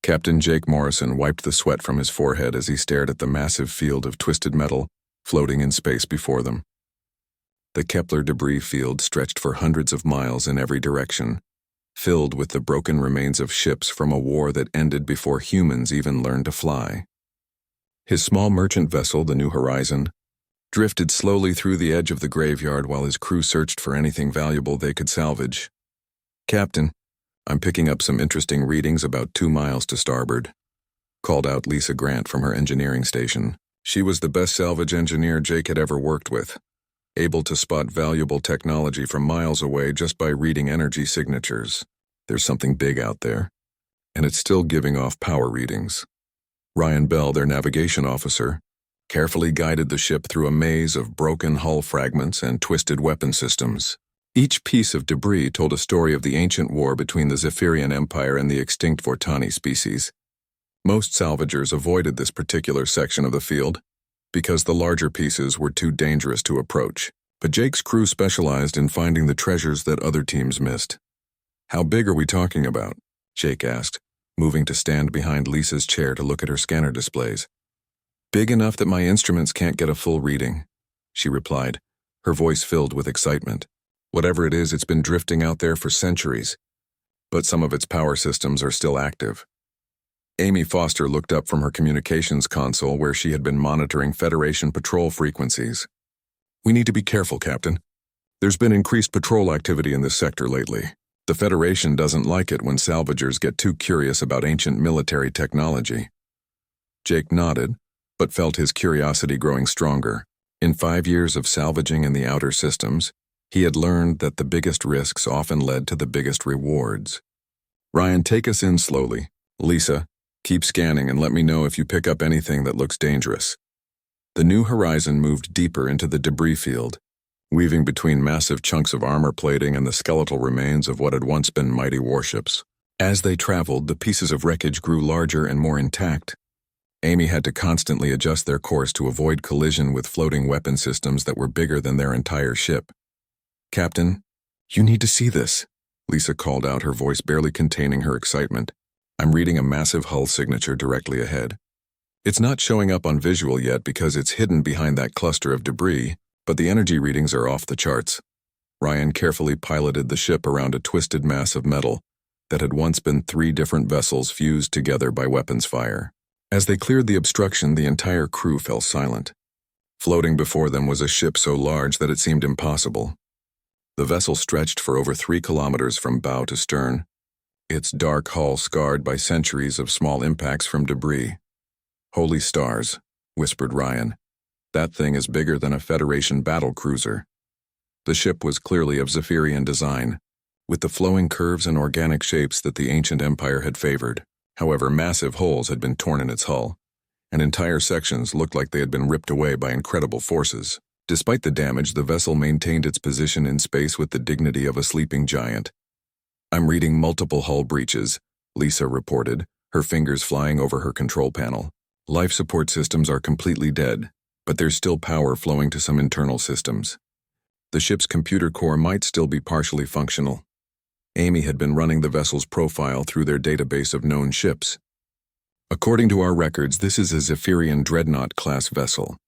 Captain Jake Morrison wiped the sweat from his forehead as he stared at the massive field of twisted metal floating in space before them. The Kepler debris field stretched for hundreds of miles in every direction, filled with the broken remains of ships from a war that ended before humans even learned to fly. His small merchant vessel, the New Horizon, drifted slowly through the edge of the graveyard while his crew searched for anything valuable they could salvage. "Captain, I'm picking up some interesting readings about 2 miles to starboard," called out Lisa Grant from her engineering station. She was the best salvage engineer Jake had ever worked with, able to spot valuable technology from miles away just by reading energy signatures. "There's something big out there, and it's still giving off power readings." Ryan Bell, their navigation officer, carefully guided the ship through a maze of broken hull fragments and twisted weapon systems. Each piece of debris told a story of the ancient war between the Zephyrian Empire and the extinct Vortani species. Most salvagers avoided this particular section of the field because the larger pieces were too dangerous to approach, but Jake's crew specialized in finding the treasures that other teams missed. "How big are we talking about?" Jake asked, moving to stand behind Lisa's chair to look at her scanner displays. "Big enough that my instruments can't get a full reading," she replied, her voice filled with excitement. "Whatever it is, it's been drifting out there for centuries, but some of its power systems are still active." Amy Foster looked up from her communications console where she had been monitoring Federation patrol frequencies. "We need to be careful, Captain. There's been increased patrol activity in this sector lately. The Federation doesn't like it when salvagers get too curious about ancient military technology." Jake nodded, but felt his curiosity growing stronger. In 5 years of salvaging in the outer systems, he had learned that the biggest risks often led to the biggest rewards. "Ryan, take us in slowly. Lisa, keep scanning and let me know if you pick up anything that looks dangerous." The New Horizon moved deeper into the debris field, weaving between massive chunks of armor plating and the skeletal remains of what had once been mighty warships. As they traveled, the pieces of wreckage grew larger and more intact. Amy had to constantly adjust their course to avoid collision with floating weapon systems that were bigger than their entire ship. "Captain, you need to see this," Lisa called out, her voice barely containing her excitement. "I'm reading a massive hull signature directly ahead. It's not showing up on visual yet because it's hidden behind that cluster of debris, but the energy readings are off the charts." Ryan carefully piloted the ship around a twisted mass of metal that had once been 3 different vessels fused together by weapons fire. As they cleared the obstruction, the entire crew fell silent. Floating before them was a ship so large that it seemed impossible. The vessel stretched for over 3 kilometers from bow to stern, its dark hull scarred by centuries of small impacts from debris. "Holy stars," whispered Ryan. "That thing is bigger than a Federation battle cruiser." The ship was clearly of Zephyrian design, with the flowing curves and organic shapes that the ancient empire had favored. However, massive holes had been torn in its hull, and entire sections looked like they had been ripped away by incredible forces. Despite the damage, the vessel maintained its position in space with the dignity of a sleeping giant. "I'm reading multiple hull breaches," Lisa reported, her fingers flying over her control panel. "Life support systems are completely dead, but there's still power flowing to some internal systems. The ship's computer core might still be partially functional." Amy had been running the vessel's profile through their database of known ships. "According to our records, this is a Zephyrian Dreadnought-class vessel.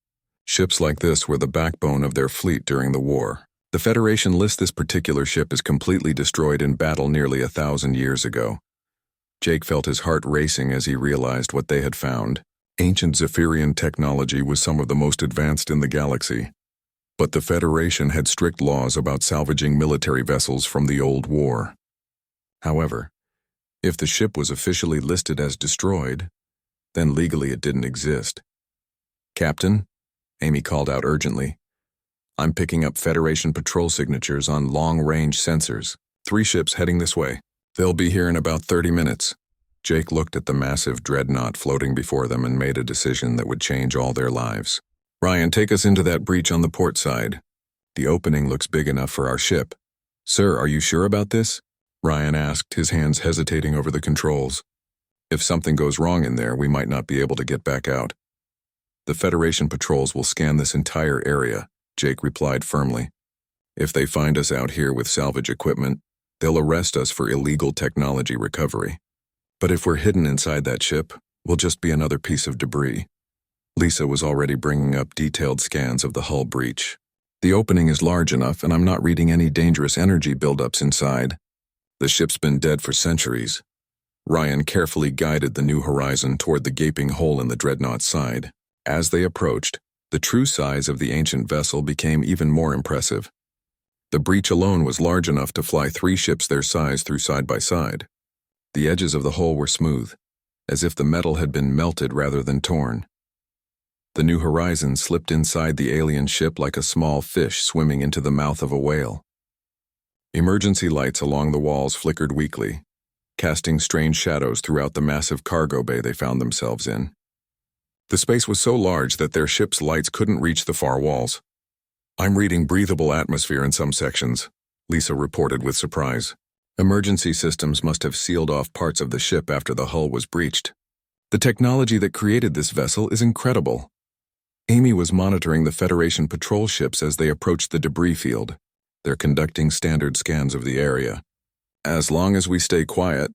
Ships like this were the backbone of their fleet during the war. The Federation lists this particular ship as completely destroyed in battle nearly 1,000 years ago." Jake felt his heart racing as he realized what they had found. Ancient Zephyrian technology was some of the most advanced in the galaxy, but the Federation had strict laws about salvaging military vessels from the old war. However, if the ship was officially listed as destroyed, then legally it didn't exist. "Captain," Amy called out urgently, "I'm picking up Federation patrol signatures on long-range sensors. 3 ships heading this way. They'll be here in about 30 minutes. Jake looked at the massive dreadnought floating before them and made a decision that would change all their lives. "Ryan, take us into that breach on the port side. The opening looks big enough for our ship." "Sir, are you sure about this?" Ryan asked, his hands hesitating over the controls. "If something goes wrong in there, we might not be able to get back out." "The Federation patrols will scan this entire area," Jake replied firmly. "If they find us out here with salvage equipment, they'll arrest us for illegal technology recovery. But if we're hidden inside that ship, we'll just be another piece of debris. Lisa was already bringing up detailed scans of the hull breach. The opening is large enough, and I'm not reading any dangerous energy buildups inside. The ship's been dead for centuries. Ryan carefully guided the New Horizon toward the gaping hole in the dreadnought's side. As they approached, the true size of the ancient vessel became even more impressive. The breach alone was large enough to fly 3 ships their size through side by side. The edges of the hull were smooth, as if the metal had been melted rather than torn. The New Horizon slipped inside the alien ship like a small fish swimming into the mouth of a whale. Emergency lights along the walls flickered weakly, casting strange shadows throughout the massive cargo bay they found themselves in. The space was so large that their ship's lights couldn't reach the far walls. "I'm reading breathable atmosphere in some sections," Lisa reported with surprise. Emergency systems must have sealed off parts of the ship after the hull was breached. The technology that created this vessel is incredible. Amy was monitoring the Federation patrol ships as they approached the debris field. They're conducting standard scans of the area. As long as we stay quiet,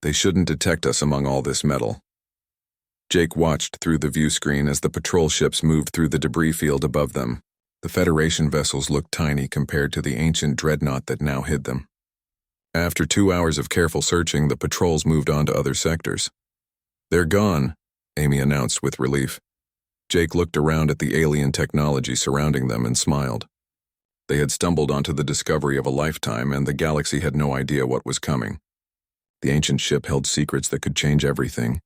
they shouldn't detect us among all this metal. Jake watched through the view screen as the patrol ships moved through the debris field above them. The Federation vessels looked tiny compared to the ancient dreadnought that now hid them. After 2 hours of careful searching, the patrols moved on to other sectors. "They're gone," Amy announced with relief. Jake looked around at the alien technology surrounding them and smiled. They had stumbled onto the discovery of a lifetime, and the galaxy had no idea what was coming. The ancient ship held secrets that could change everything,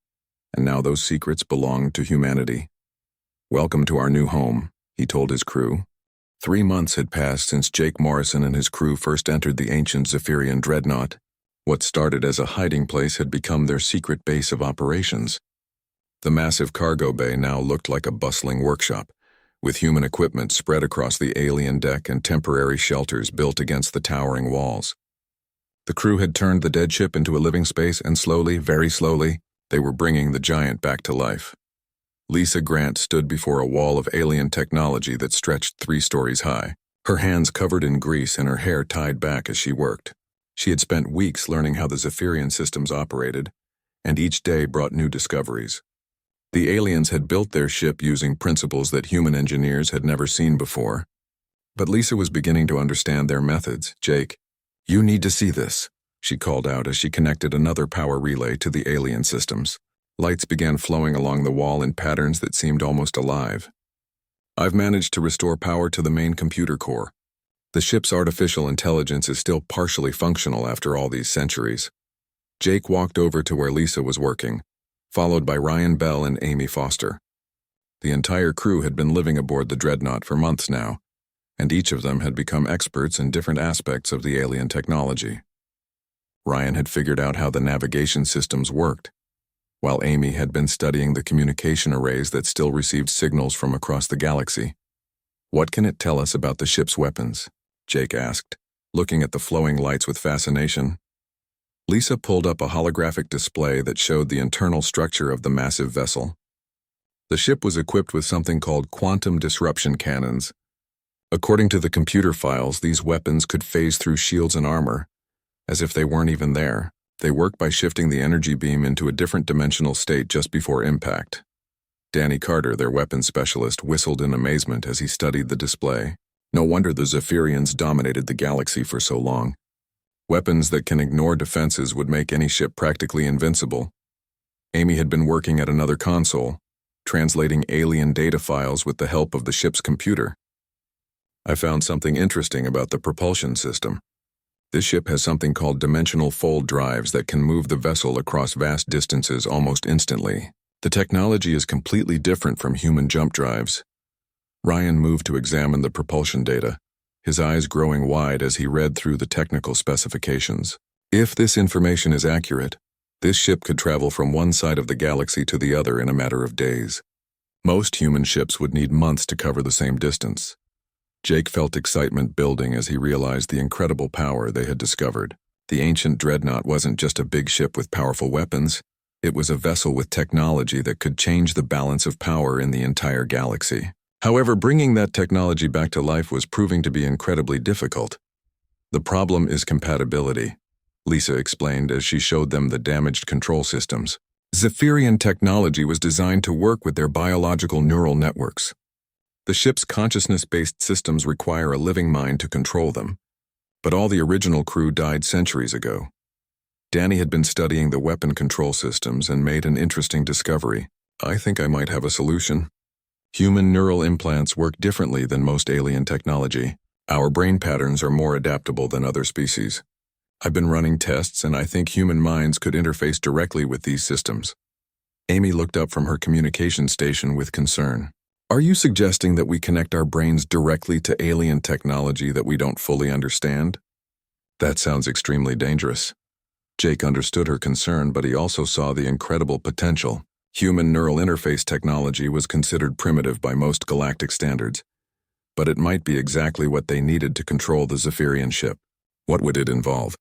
and now those secrets belonged to humanity. "Welcome to our new home," he told his crew. 3 months had passed since Jake Morrison and his crew first entered the ancient Zephyrian dreadnought. What started as a hiding place had become their secret base of operations. The massive cargo bay now looked like a bustling workshop, with human equipment spread across the alien deck and temporary shelters built against the towering walls. The crew had turned the dead ship into a living space, and slowly, very slowly, they were bringing the giant back to life. Lisa Grant stood before a wall of alien technology that stretched 3 stories high, her hands covered in grease and her hair tied back as she worked. She had spent weeks learning how the Zephyrian systems operated, and each day brought new discoveries. The aliens had built their ship using principles that human engineers had never seen before. But Lisa was beginning to understand their methods. "Jake, you need to see this," she called out as she connected another power relay to the alien systems. Lights began flowing along the wall in patterns that seemed almost alive. "I've managed to restore power to the main computer core. The ship's artificial intelligence is still partially functional after all these centuries." Jake walked over to where Lisa was working, followed by Ryan Bell and Amy Foster. The entire crew had been living aboard the dreadnought for months now, and each of them had become experts in different aspects of the alien technology. Ryan had figured out how the navigation systems worked, while Amy had been studying the communication arrays that still received signals from across the galaxy. "What can it tell us about the ship's weapons?" Jake asked, looking at the flowing lights with fascination. Lisa pulled up a holographic display that showed the internal structure of the massive vessel. The ship was equipped with something called quantum disruption cannons. According to the computer files, these weapons could phase through shields and armor, as if they weren't even there. They work by shifting the energy beam into a different dimensional state just before impact. Danny Carter, their weapons specialist, whistled in amazement as he studied the display. No wonder the Zephyrians dominated the galaxy for so long. Weapons that can ignore defenses would make any ship practically invincible. Amy had been working at another console, translating alien data files with the help of the ship's computer. "I found something interesting about the propulsion system. This ship has something called dimensional fold drives that can move the vessel across vast distances almost instantly. The technology is completely different from human jump drives." Ryan moved to examine the propulsion data, his eyes growing wide as he read through the technical specifications. If this information is accurate, this ship could travel from one side of the galaxy to the other in a matter of days. Most human ships would need months to cover the same distance. Jake felt excitement building as he realized the incredible power they had discovered. The ancient dreadnought wasn't just a big ship with powerful weapons, it was a vessel with technology that could change the balance of power in the entire galaxy. However, bringing that technology back to life was proving to be incredibly difficult. The problem is compatibility. Lisa explained as she showed them the damaged control systems. Zephyrian technology was designed to work with their biological neural networks. The ship's consciousness-based systems require a living mind to control them, but all the original crew died centuries ago. Danny had been studying the weapon control systems and made an interesting discovery. I think I might have a solution. Human neural implants work differently than most alien technology. Our brain patterns are more adaptable than other species. I've been running tests, and I think human minds could interface directly with these systems. Amy looked up from her communication station with concern. Are you suggesting that we connect our brains directly to alien technology that we don't fully understand? That sounds extremely dangerous. Jake understood her concern, but he also saw the incredible potential. Human neural interface technology was considered primitive by most galactic standards, but it might be exactly what they needed to control the Zephyrian ship. What would it involve?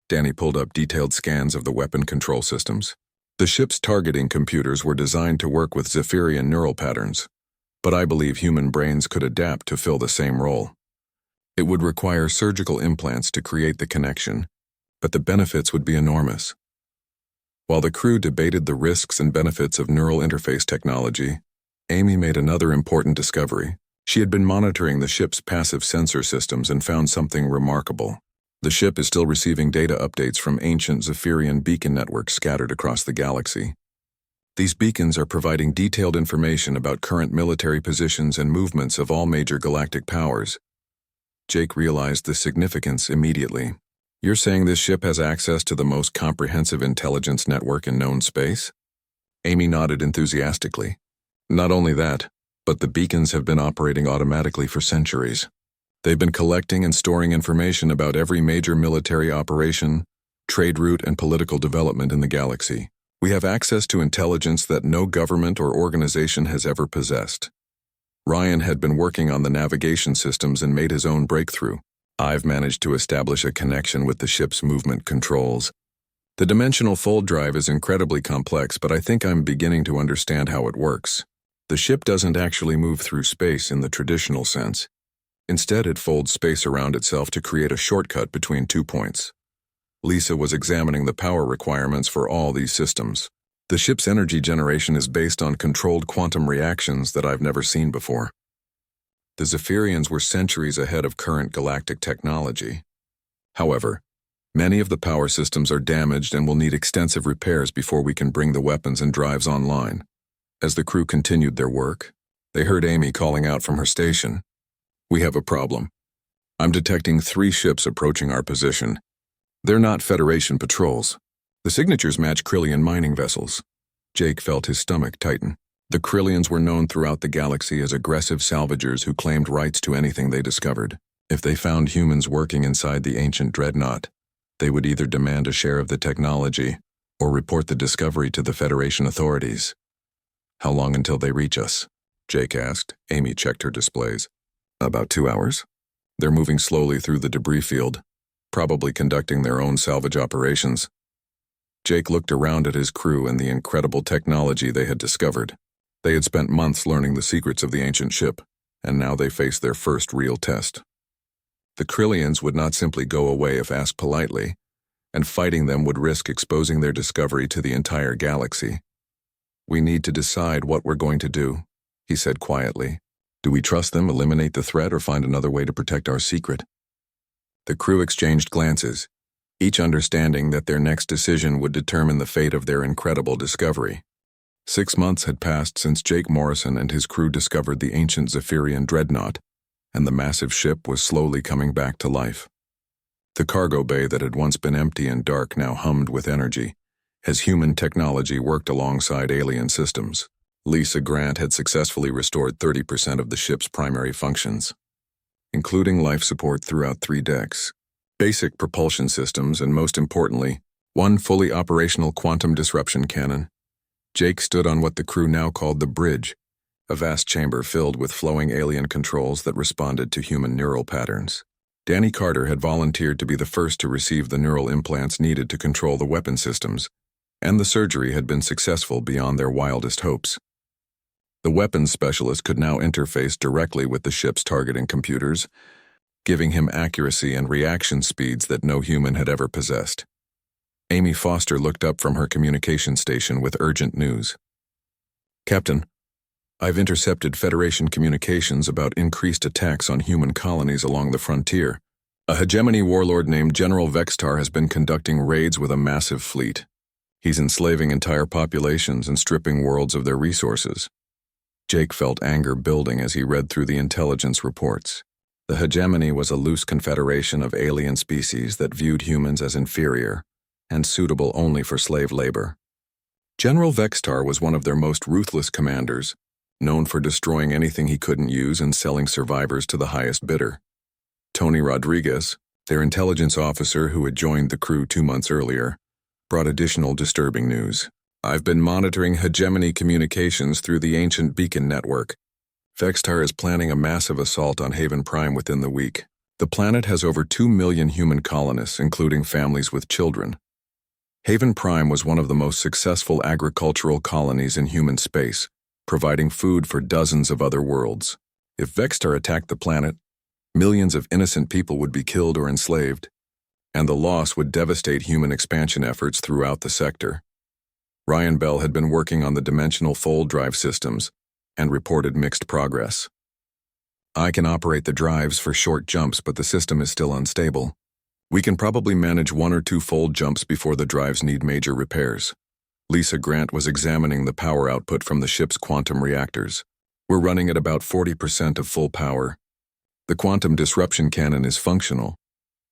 Danny pulled up detailed scans of the weapon control systems. The ship's targeting computers were designed to work with Zephyrian neural patterns, but I believe human brains could adapt to fill the same role. It would require surgical implants to create the connection, but the benefits would be enormous. While the crew debated the risks and benefits of neural interface technology, Amy made another important discovery. She had been monitoring the ship's passive sensor systems and found something remarkable. The ship is still receiving data updates from ancient Zephyrian beacon networks scattered across the galaxy. These beacons are providing detailed information about current military positions and movements of all major galactic powers. Jake realized the significance immediately. You're saying this ship has access to the most comprehensive intelligence network in known space? Amy nodded enthusiastically. Not only that, but the beacons have been operating automatically for centuries. They've been collecting and storing information about every major military operation, trade route, and political development in the galaxy. We have access to intelligence that no government or organization has ever possessed. Ryan had been working on the navigation systems and made his own breakthrough. I've managed to establish a connection with the ship's movement controls. The dimensional fold drive is incredibly complex, but I think I'm beginning to understand how it works. The ship doesn't actually move through space in the traditional sense. Instead, it folds space around itself to create a shortcut between 2 points. Lisa was examining the power requirements for all these systems. The ship's energy generation is based on controlled quantum reactions that I've never seen before. The Zephyrians were centuries ahead of current galactic technology. However, many of the power systems are damaged and will need extensive repairs before we can bring the weapons and drives online. As the crew continued their work, they heard Amy calling out from her station. We have a problem. I'm detecting 3 ships approaching our position. They're not Federation patrols. The signatures match Krillian mining vessels. Jake felt his stomach tighten. The Krillians were known throughout the galaxy as aggressive salvagers who claimed rights to anything they discovered. If they found humans working inside the ancient dreadnought, they would either demand a share of the technology or report the discovery to the Federation authorities. How long until they reach us? Jake asked. Amy checked her displays. About 2 hours. They're moving slowly through the debris field, probably conducting their own salvage operations. Jake looked around at his crew and the incredible technology they had discovered. They had spent months learning the secrets of the ancient ship, and now they faced their first real test. The Krillians would not simply go away if asked politely, and fighting them would risk exposing their discovery to the entire galaxy. We need to decide what we're going to do, he said quietly. Do we trust them, eliminate the threat, or find another way to protect our secret? The crew exchanged glances, each understanding that their next decision would determine the fate of their incredible discovery. 6 months had passed since Jake Morrison and his crew discovered the ancient Zephyrian dreadnought, and the massive ship was slowly coming back to life. The cargo bay that had once been empty and dark now hummed with energy, as human technology worked alongside alien systems. Lisa Grant had successfully restored 30% of the ship's primary functions, including life support throughout 3 decks, basic propulsion systems, and most importantly, 1 fully operational quantum disruption cannon. Jake stood on what the crew now called the bridge, a vast chamber filled with flowing alien controls that responded to human neural patterns. Danny Carter had volunteered to be the first to receive the neural implants needed to control the weapon systems, and the surgery had been successful beyond their wildest hopes. The weapons specialist could now interface directly with the ship's targeting computers, giving him accuracy and reaction speeds that no human had ever possessed. Amy Foster looked up from her communication station with urgent news. Captain, I've intercepted Federation communications about increased attacks on human colonies along the frontier. A hegemony warlord named General Vextar has been conducting raids with a massive fleet. He's enslaving entire populations and stripping worlds of their resources. Jake felt anger building as he read through the intelligence reports. The hegemony was a loose confederation of alien species that viewed humans as inferior and suitable only for slave labor. General Vextar was one of their most ruthless commanders, known for destroying anything he couldn't use and selling survivors to the highest bidder. Tony Rodriguez, their intelligence officer who had joined the crew 2 months earlier, brought additional disturbing news. I've been monitoring hegemony communications through the ancient beacon network. Vextar is planning a massive assault on Haven Prime within the week. The planet has over 2 million human colonists, including families with children. Haven Prime was one of the most successful agricultural colonies in human space, providing food for dozens of other worlds. If Vextar attacked the planet, millions of innocent people would be killed or enslaved, and the loss would devastate human expansion efforts throughout the sector. Ryan Bell had been working on the dimensional fold drive systems and reported mixed progress. I can operate the drives for short jumps, but the system is still unstable. We can probably manage 1 or 2 fold jumps before the drives need major repairs. Lisa Grant was examining the power output from the ship's quantum reactors. We're running at about 40% of full power. The quantum disruption cannon is functional,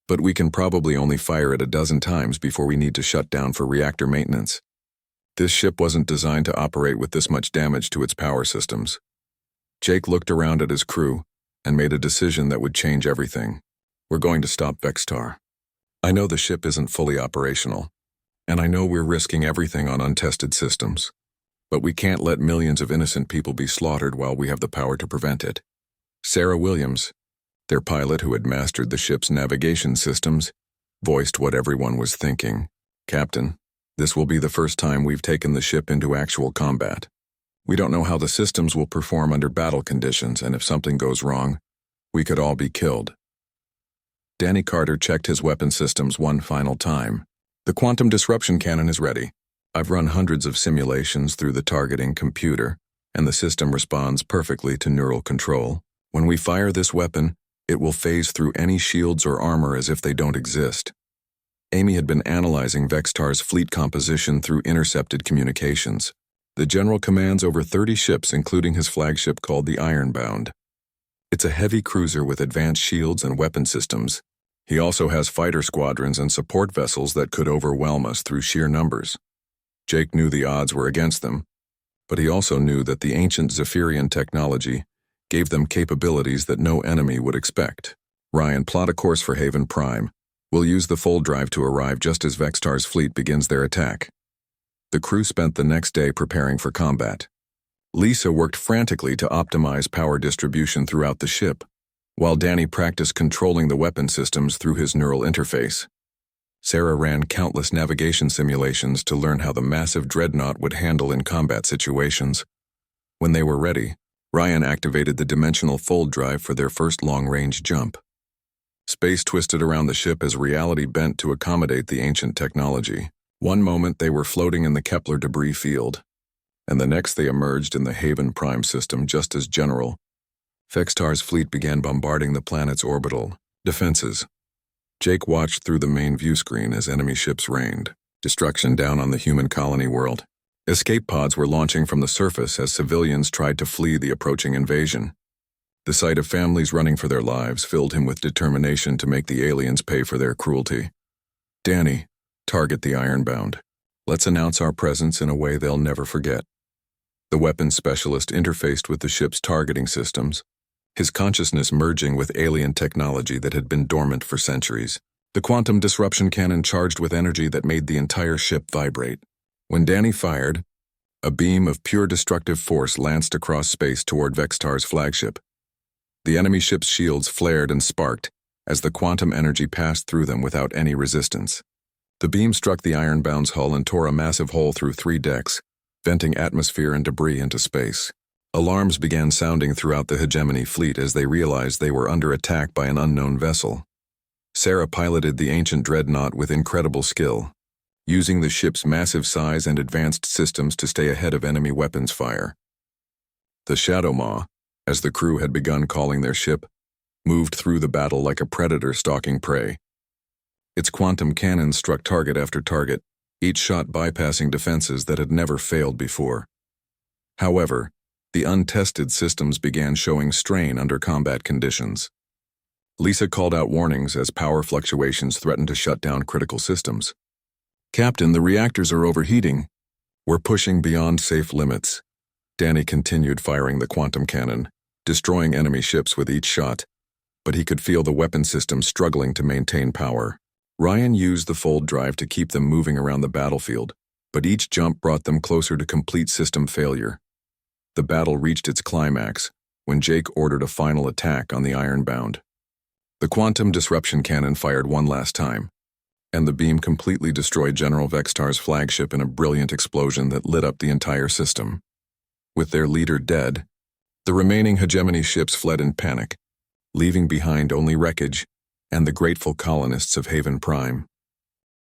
but we can probably only fire it a dozen times before we need to shut down for reactor maintenance. This ship wasn't designed to operate with this much damage to its power systems. Jake looked around at his crew and made a decision that would change everything. We're going to stop Vextar. I know the ship isn't fully operational, and I know we're risking everything on untested systems, but we can't let millions of innocent people be slaughtered while we have the power to prevent it. Sarah Williams, their pilot who had mastered the ship's navigation systems, voiced what everyone was thinking. Captain, this will be the first time we've taken the ship into actual combat. We don't know how the systems will perform under battle conditions, and if something goes wrong, we could all be killed. Danny Carter checked his weapon systems one final time. The quantum disruption cannon is ready. I've run hundreds of simulations through the targeting computer, and the system responds perfectly to neural control. When we fire this weapon, it will phase through any shields or armor as if they don't exist. Amy had been analyzing Vextar's fleet composition through intercepted communications. The general commands over 30 ships, including his flagship called the Ironbound. It's a heavy cruiser with advanced shields and weapon systems. He also has fighter squadrons and support vessels that could overwhelm us through sheer numbers. Jake knew the odds were against them, but he also knew that the ancient Zephyrian technology gave them capabilities that no enemy would expect. Ryan, plot a course for Haven Prime. We'll use the fold drive to arrive just as Vextar's fleet begins their attack. The crew spent the next day preparing for combat. Lisa worked frantically to optimize power distribution throughout the ship, while Danny practiced controlling the weapon systems through his neural interface. Sarah ran countless navigation simulations to learn how the massive dreadnought would handle in combat situations. When they were ready, Ryan activated the dimensional fold drive for their first long-range jump. Space twisted around the ship as reality bent to accommodate the ancient technology. One moment they were floating in the Kepler debris field, and the next they emerged in the Haven Prime system just as General Vextar's fleet began bombarding the planet's orbital defenses. Jake watched through the main view screen as enemy ships rained destruction down on the human colony world. Escape pods were launching from the surface as civilians tried to flee the approaching invasion. The sight of families running for their lives filled him with determination to make the aliens pay for their cruelty. Danny, target the Ironbound. Let's announce our presence in a way they'll never forget. The weapons specialist interfaced with the ship's targeting systems, his consciousness merging with alien technology that had been dormant for centuries. The quantum disruption cannon charged with energy that made the entire ship vibrate. When Danny fired, a beam of pure destructive force lanced across space toward Vextar's flagship. The enemy ship's shields flared and sparked as the quantum energy passed through them without any resistance. The beam struck the Ironbound's hull and tore a massive hole through 3 decks, venting atmosphere and debris into space. Alarms began sounding throughout the hegemony fleet as they realized they were under attack by an unknown vessel. Sarah piloted the ancient dreadnought with incredible skill. using the ship's massive size and advanced systems to stay ahead of enemy weapons fire. The Shadow Maw, as the crew had begun calling their ship, moved through the battle like a predator stalking prey. Its quantum cannons struck target after target, each shot bypassing defenses that had never failed before. However, the untested systems began showing strain under combat conditions. Lisa called out warnings as power fluctuations threatened to shut down critical systems. "Captain, the reactors are overheating. We're pushing beyond safe limits." Danny continued firing the quantum cannon, destroying enemy ships with each shot, but he could feel the weapon system struggling to maintain power. Ryan used the fold drive to keep them moving around the battlefield, but each jump brought them closer to complete system failure. The battle reached its climax when Jake ordered a final attack on the Ironbound. The quantum disruption cannon fired one last time, and the beam completely destroyed General Vextar's flagship in a brilliant explosion that lit up the entire system. With their leader dead, the remaining hegemony ships fled in panic, leaving behind only wreckage and the grateful colonists of Haven Prime.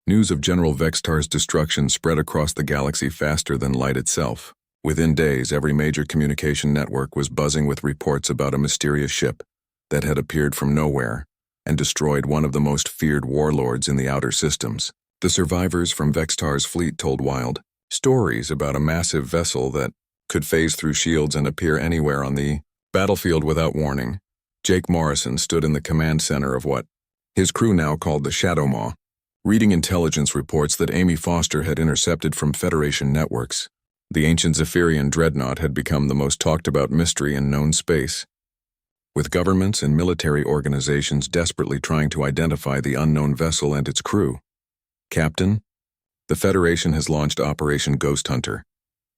News of General Vextar's destruction spread across the galaxy faster than light itself. Within days, every major communication network was buzzing with reports about a mysterious ship that had appeared from nowhere and destroyed one of the most feared warlords in the outer systems. The survivors from Vextar's fleet told wild stories about a massive vessel that could phase through shields and appear anywhere on the battlefield without warning. Jake Morrison stood in the command center of what his crew now called the Shadow Maw, reading intelligence reports that Amy Foster had intercepted from Federation networks. The ancient Zephyrian dreadnought had become the most talked-about mystery in known space, with governments and military organizations desperately trying to identify the unknown vessel and its crew. "Captain, the Federation has launched Operation Ghost Hunter,"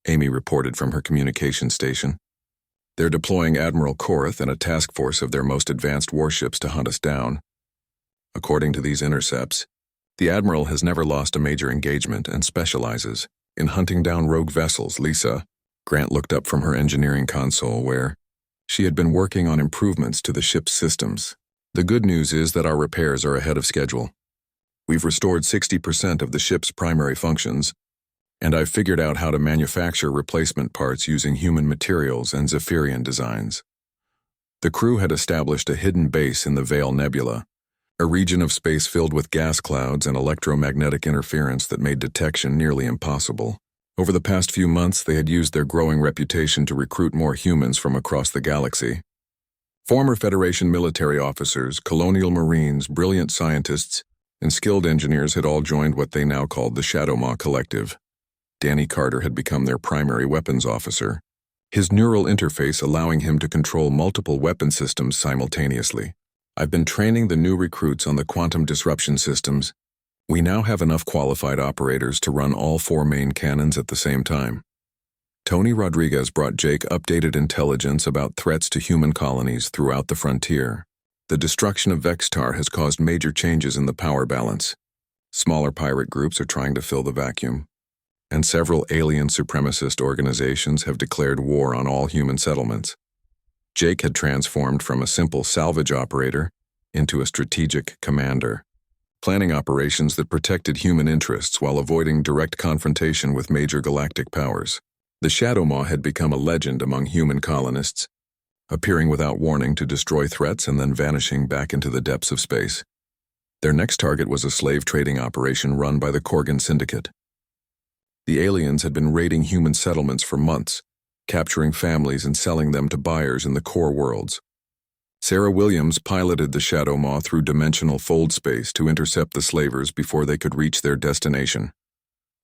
Amy reported from her communication station. "They're deploying Admiral Korath and a task force of their most advanced warships to hunt us down." According to these intercepts, the Admiral has never lost a major engagement and specializes in hunting down rogue vessels. Lisa, Grant looked up from her engineering console where she had been working on improvements to the ship's systems. "The good news is that our repairs are ahead of schedule. We've restored 60% of the ship's primary functions, and I've figured out how to manufacture replacement parts using human materials and Zephyrian designs." The crew had established a hidden base in the Veil Nebula, a region of space filled with gas clouds and electromagnetic interference that made detection nearly impossible. Over the past few months, they had used their growing reputation to recruit more humans from across the galaxy. Former Federation military officers, colonial marines, brilliant scientists, and skilled engineers had all joined what they now called the Shadow Maw Collective. Danny Carter had become their primary weapons officer, his neural interface allowing him to control multiple weapon systems simultaneously. "I've been training the new recruits on the quantum disruption systems. We now have enough qualified operators to run all 4 main cannons at the same time." Tony Rodriguez brought Jake updated intelligence about threats to human colonies throughout the frontier. The destruction of Vextar has caused major changes in the power balance. Smaller pirate groups are trying to fill the vacuum, and several alien supremacist organizations have declared war on all human settlements. Jake had transformed from a simple salvage operator into a strategic commander, planning operations that protected human interests while avoiding direct confrontation with major galactic powers. The Shadow Maw had become a legend among human colonists, appearing without warning to destroy threats and then vanishing back into the depths of space. Their next target was a slave trading operation run by the Korgan Syndicate. The aliens had been raiding human settlements for months, capturing families and selling them to buyers in the core worlds. Sarah Williams piloted the Shadow Maw through dimensional fold space to intercept the slavers before they could reach their destination.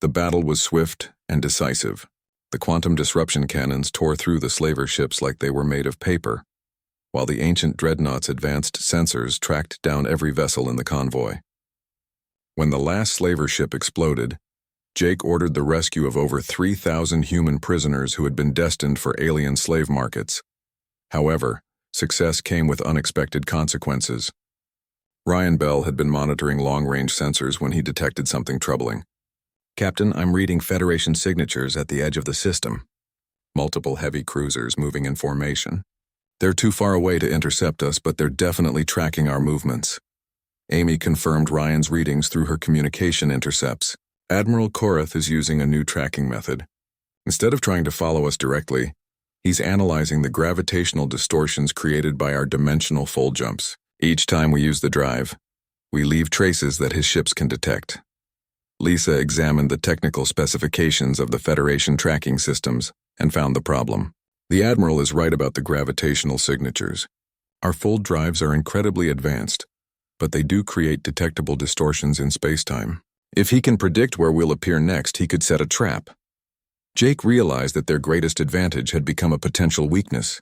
The battle was swift and decisive. The quantum disruption cannons tore through the slaver ships like they were made of paper, while the ancient dreadnought's advanced sensors tracked down every vessel in the convoy. When the last slaver ship exploded, Jake ordered the rescue of over 3,000 human prisoners who had been destined for alien slave markets. However, success came with unexpected consequences. Ryan Bell had been monitoring long-range sensors when he detected something troubling. "Captain, I'm reading Federation signatures at the edge of the system. Multiple heavy cruisers moving in formation. They're too far away to intercept us, but they're definitely tracking our movements." Amy confirmed Ryan's readings through her communication intercepts. Admiral Korath is using a new tracking method. Instead of trying to follow us directly, he's analyzing the gravitational distortions created by our dimensional fold jumps. Each time we use the drive, we leave traces that his ships can detect. Lisa examined the technical specifications of the Federation tracking systems and found the problem. The Admiral is right about the gravitational signatures. Our fold drives are incredibly advanced, but they do create detectable distortions in spacetime. If he can predict where we'll appear next, he could set a trap. Jake realized that their greatest advantage had become a potential weakness.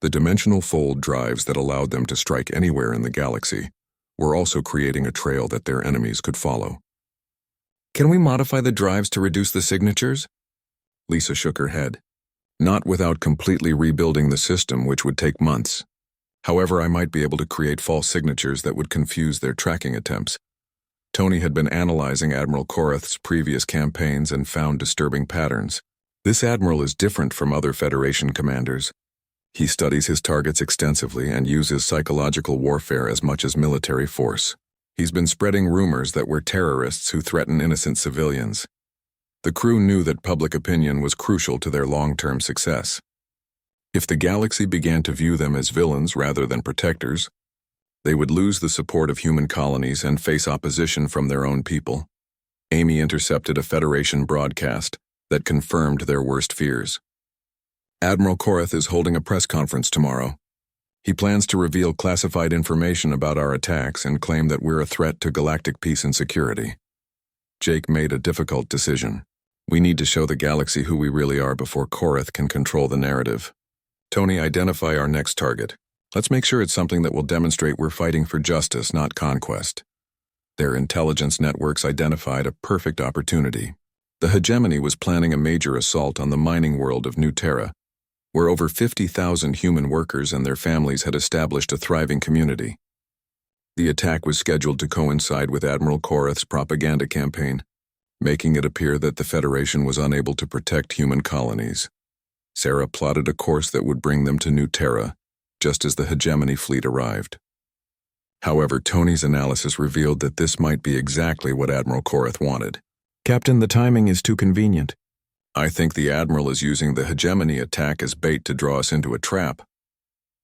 The dimensional fold drives that allowed them to strike anywhere in the galaxy were also creating a trail that their enemies could follow. Can we modify the drives to reduce the signatures? Lisa shook her head. Not without completely rebuilding the system, which would take months. However, I might be able to create false signatures that would confuse their tracking attempts. Tony had been analyzing Admiral Korath's previous campaigns and found disturbing patterns. This admiral is different from other Federation commanders. He studies his targets extensively and uses psychological warfare as much as military force. He's been spreading rumors that we're terrorists who threaten innocent civilians. The crew knew that public opinion was crucial to their long-term success. If the galaxy began to view them as villains rather than protectors, they would lose the support of human colonies and face opposition from their own people. Amy intercepted a Federation broadcast that confirmed their worst fears. Admiral Korath is holding a press conference tomorrow. He plans to reveal classified information about our attacks and claim that we're a threat to galactic peace and security. Jake made a difficult decision. We need to show the galaxy who we really are before Korath can control the narrative. Tony, identify our next target. Let's make sure it's something that will demonstrate we're fighting for justice, not conquest. Their intelligence networks identified a perfect opportunity. The hegemony was planning a major assault on the mining world of New Terra, where over 50,000 human workers and their families had established a thriving community. The attack was scheduled to coincide with Admiral Korath's propaganda campaign, making it appear that the Federation was unable to protect human colonies. Sarah plotted a course that would bring them to New Terra, just as the hegemony fleet arrived. However, Tony's analysis revealed that this might be exactly what Admiral Korath wanted. Captain, the timing is too convenient. I think the Admiral is using the hegemony attack as bait to draw us into a trap.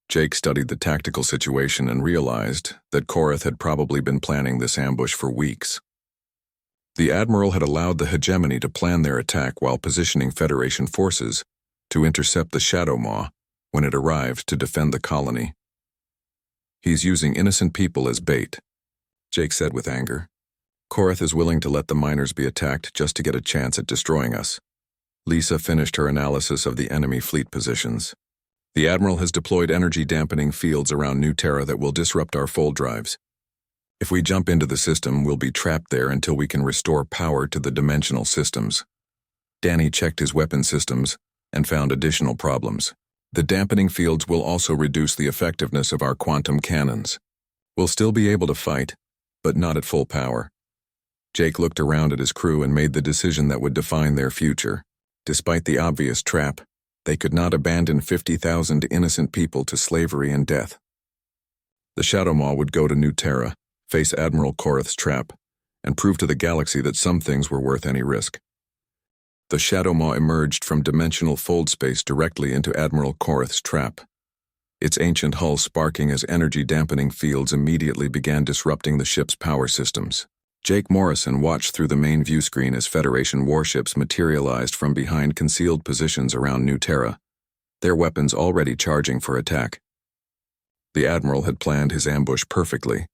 Jake studied the tactical situation and realized that Korath had probably been planning this ambush for weeks. The Admiral had allowed the hegemony to plan their attack while positioning Federation forces to intercept the Shadow Maw when it arrived to defend the colony. He's using innocent people as bait, Jake said with anger. Korath is willing to let the miners be attacked just to get a chance at destroying us. Lisa finished her analysis of the enemy fleet positions. The Admiral has deployed energy-dampening fields around New Terra that will disrupt our fold drives. If we jump into the system, we'll be trapped there until we can restore power to the dimensional systems. Danny checked his weapon systems and found additional problems. The dampening fields will also reduce the effectiveness of our quantum cannons. We'll still be able to fight, but not at full power. Jake looked around at his crew and made the decision that would define their future. Despite the obvious trap, they could not abandon 50,000 innocent people to slavery and death. The Shadow Maw would go to New Terra, face Admiral Korath's trap, and prove to the galaxy that some things were worth any risk. The Shadow Maw emerged from dimensional fold space directly into Admiral Korath's trap, its ancient hull sparking as energy-dampening fields immediately began disrupting the ship's power systems. Jake Morrison watched through the main view screen as Federation warships materialized from behind concealed positions around New Terra, their weapons already charging for attack. The Admiral had planned his ambush perfectly,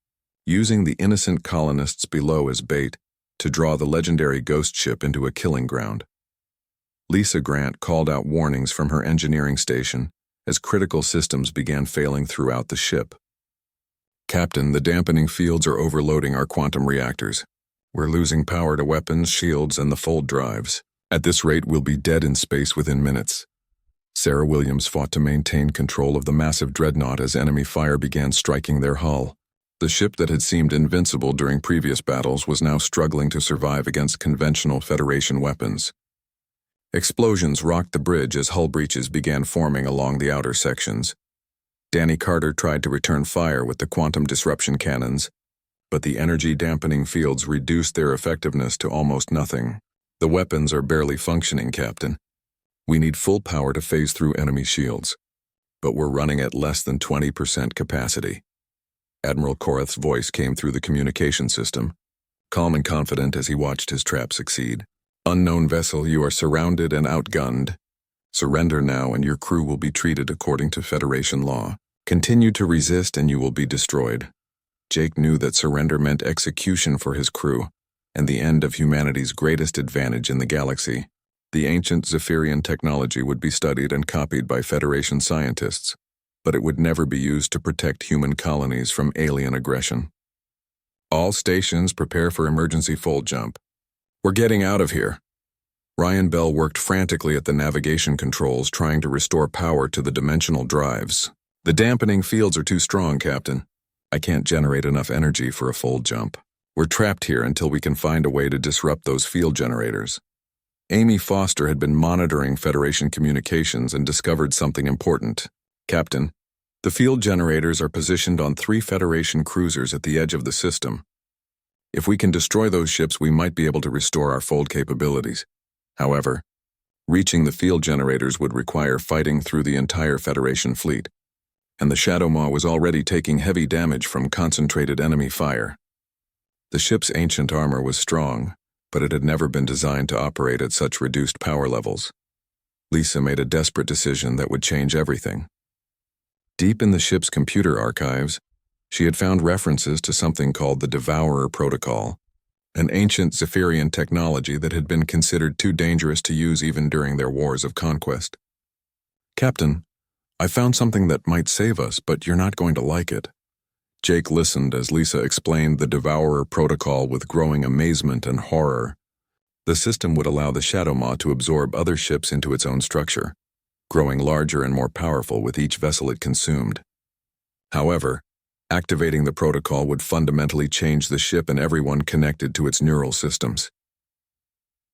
using the innocent colonists below as bait to draw the legendary ghost ship into a killing ground. Lisa Grant called out warnings from her engineering station as critical systems began failing throughout the ship. Captain, the dampening fields are overloading our quantum reactors. We're losing power to weapons, shields, and the fold drives. At this rate, we'll be dead in space within minutes. Sarah Williams fought to maintain control of the massive dreadnought as enemy fire began striking their hull. The ship that had seemed invincible during previous battles was now struggling to survive against conventional Federation weapons. Explosions rocked the bridge as hull breaches began forming along the outer sections. Danny Carter tried to return fire with the quantum disruption cannons, but the energy-dampening fields reduced their effectiveness to almost nothing. The weapons are barely functioning, Captain. We need full power to phase through enemy shields, but we're running at less than 20% capacity. Admiral Korath's voice came through the communication system, calm and confident as he watched his trap succeed. Unknown vessel, you are surrounded and outgunned. Surrender now and your crew will be treated according to Federation law. Continue to resist and you will be destroyed. Jake knew that surrender meant execution for his crew, and the end of humanity's greatest advantage in the galaxy. The ancient Zephyrian technology would be studied and copied by Federation scientists, but it would never be used to protect human colonies from alien aggression. All stations prepare for emergency fold jump. We're getting out of here. Ryan Bell worked frantically at the navigation controls, trying to restore power to the dimensional drives. The dampening fields are too strong, Captain. I can't generate enough energy for a fold jump. We're trapped here until we can find a way to disrupt those field generators. Amy Foster had been monitoring Federation communications and discovered something important. Captain, the field generators are positioned on 3 Federation cruisers at the edge of the system. If we can destroy those ships, we might be able to restore our fold capabilities. However, reaching the field generators would require fighting through the entire Federation fleet, and the Shadow Maw was already taking heavy damage from concentrated enemy fire. The ship's ancient armor was strong, but it had never been designed to operate at such reduced power levels. Lisa made a desperate decision that would change everything. Deep in the ship's computer archives, she had found references to something called the Devourer Protocol, an ancient Zephyrian technology that had been considered too dangerous to use even during their wars of conquest. Captain, I found something that might save us, but you're not going to like it. Jake listened as Lisa explained the Devourer Protocol with growing amazement and horror. The system would allow the Shadow Maw to absorb other ships into its own structure, growing larger and more powerful with each vessel it consumed. However, activating the protocol would fundamentally change the ship and everyone connected to its neural systems.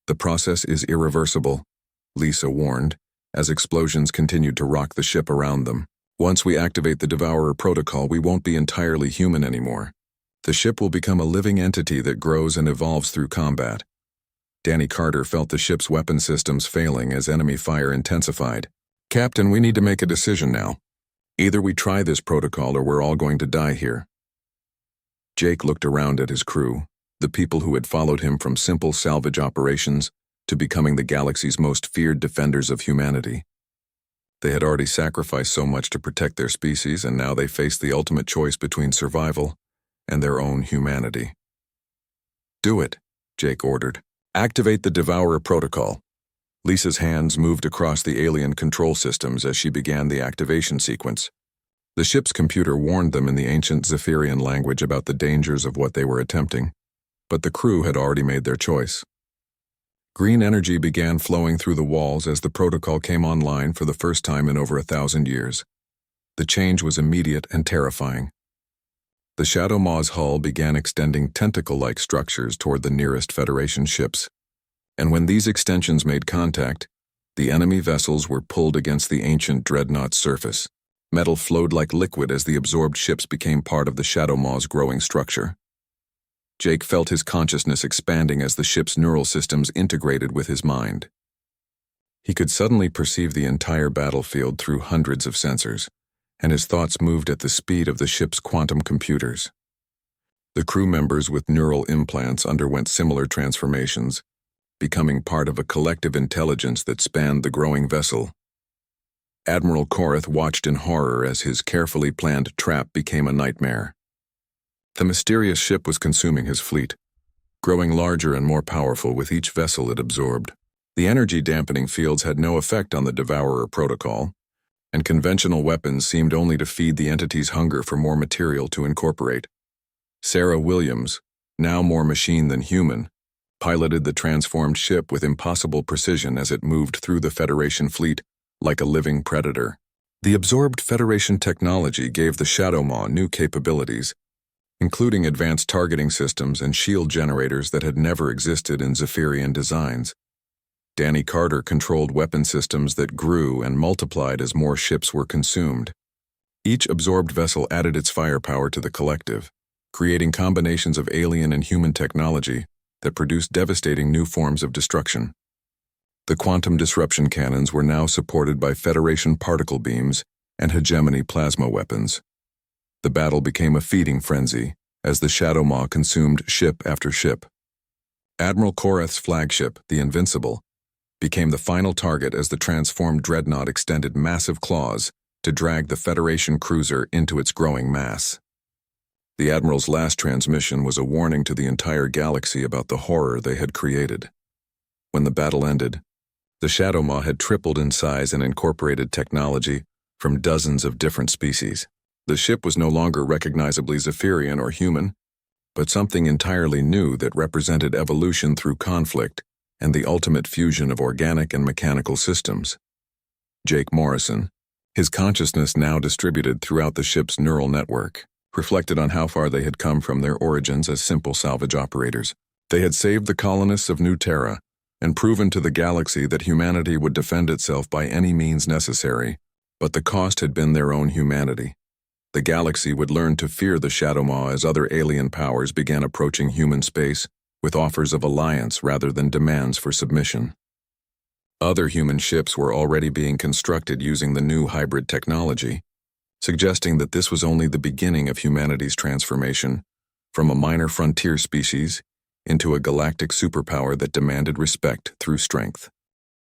The process is irreversible, Lisa warned, as explosions continued to rock the ship around them. Once we activate the Devourer Protocol, we won't be entirely human anymore. The ship will become a living entity that grows and evolves through combat. Danny Carter felt the ship's weapon systems failing as enemy fire intensified. Captain, we need to make a decision now. Either we try this protocol or we're all going to die here. Jake looked around at his crew, the people who had followed him from simple salvage operations to becoming the galaxy's most feared defenders of humanity. They had already sacrificed so much to protect their species, and now they faced the ultimate choice between survival and their own humanity. Do it, Jake ordered. Activate the Devourer Protocol. Lisa's hands moved across the alien control systems as she began the activation sequence. The ship's computer warned them in the ancient Zephyrian language about the dangers of what they were attempting, but the crew had already made their choice. Green energy began flowing through the walls as the protocol came online for the first time in over 1,000 years. The change was immediate and terrifying. The Shadow Maw's hull began extending tentacle-like structures toward the nearest Federation ships, and when these extensions made contact, the enemy vessels were pulled against the ancient dreadnought's surface. Metal flowed like liquid as the absorbed ships became part of the Shadow Maw's growing structure. Jake felt his consciousness expanding as the ship's neural systems integrated with his mind. He could suddenly perceive the entire battlefield through hundreds of sensors, and his thoughts moved at the speed of the ship's quantum computers. The crew members with neural implants underwent similar transformations, becoming part of a collective intelligence that spanned the growing vessel. Admiral Korath watched in horror as his carefully planned trap became a nightmare. The mysterious ship was consuming his fleet, growing larger and more powerful with each vessel it absorbed. The energy-dampening fields had no effect on the Devourer Protocol, and conventional weapons seemed only to feed the entity's hunger for more material to incorporate. Sarah Williams, now more machine than human, piloted the transformed ship with impossible precision as it moved through the Federation fleet like a living predator. The absorbed Federation technology gave the Shadow Maw new capabilities, including advanced targeting systems and shield generators that had never existed in Zephyrian designs. Danny Carter controlled weapon systems that grew and multiplied as more ships were consumed. Each absorbed vessel added its firepower to the collective, creating combinations of alien and human technology that produced devastating new forms of destruction. The quantum disruption cannons were now supported by Federation particle beams and hegemony plasma weapons. The battle became a feeding frenzy as the Shadow Maw consumed ship after ship. Admiral Korath's flagship, the Invincible, became the final target as the transformed dreadnought extended massive claws to drag the Federation cruiser into its growing mass. The Admiral's last transmission was a warning to the entire galaxy about the horror they had created. When the battle ended, the Shadow Maw had tripled in size and incorporated technology from dozens of different species. The ship was no longer recognizably Zephyrian or human, but something entirely new that represented evolution through conflict and the ultimate fusion of organic and mechanical systems. Jake Morrison, his consciousness now distributed throughout the ship's neural network, reflected on how far they had come from their origins as simple salvage operators. They had saved the colonists of New Terra and proven to the galaxy that humanity would defend itself by any means necessary, but the cost had been their own humanity. The galaxy would learn to fear the Shadow Maw as other alien powers began approaching human space with offers of alliance rather than demands for submission. Other human ships were already being constructed using the new hybrid technology, suggesting that this was only the beginning of humanity's transformation from a minor frontier species into a galactic superpower that demanded respect through strength.